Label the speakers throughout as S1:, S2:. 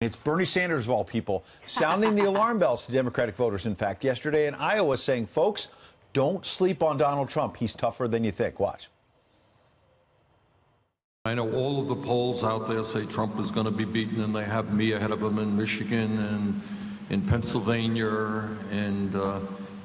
S1: It's Bernie Sanders, of all people, sounding the alarm bells to Democratic voters, in fact, yesterday in Iowa, saying, folks, don't sleep on Donald Trump. He's tougher than you think. Watch.
S2: I know all of the polls out there say Trump is going to be beaten, and they have me ahead of him in Michigan and in Pennsylvania and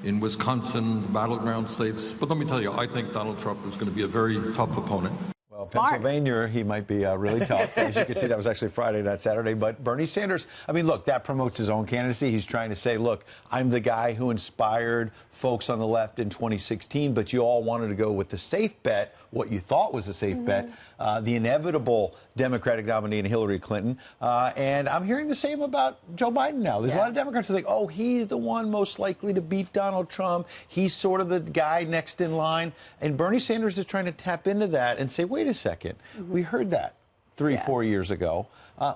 S2: in Wisconsin, battleground states. But let me tell you, I think Donald Trump is going to be a very tough opponent.
S1: Well,
S3: Smart.
S1: Pennsylvania, he might be really tough. As you can see, that was actually Friday, not Saturday. But Bernie Sanders, I mean, look, that promotes his own candidacy. He's trying to say, look, I'm the guy who inspired folks on the left in 2016, but you all wanted to go with the safe bet, what you thought was a safe bet, the inevitable Democratic nominee in Hillary Clinton. And I'm hearing the same about Joe Biden now. There's a lot of Democrats who think, oh, he's the one most likely to beat Donald Trump. He's sort of the guy next in line. And Bernie Sanders is trying to tap into that and say, wait a second, we heard that 4 years ago.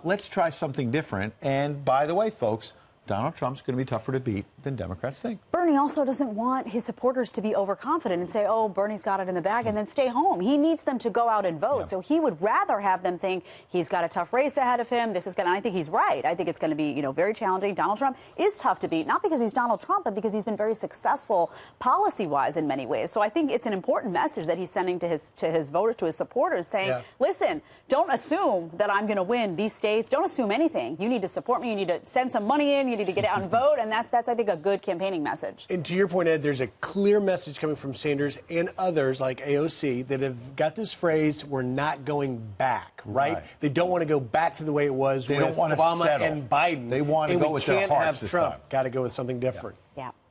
S1: Let's try something different. And by the way, folks, Donald Trump's going to be tougher to beat than Democrats think.
S3: Bernie also doesn't want his supporters to be overconfident and say, oh, Bernie's got it in the bag, and then stay home. He needs them to go out and vote. Yeah. So he would rather have them think he's got a tough race ahead of him. This is going to, I think he's right. I think it's going to be, very challenging. Donald Trump is tough to beat, not because he's Donald Trump, but because he's been very successful policy-wise in many ways. So I think it's an important message that he's sending to his voters, to his supporters, saying, listen, don't assume that I'm going to win these states. Don't assume anything. You need to support me. You need to send some money in. You need to get out and vote. And that's I think, a good campaigning message.
S4: And to your point, Ed, there's a clear message coming from Sanders and others like AOC that have got this phrase, we're not going back, right? They don't want to go back to the way it was with Obama and Biden.
S1: They want to go with their hearts this time.
S4: Got to go with something different.
S3: Yeah.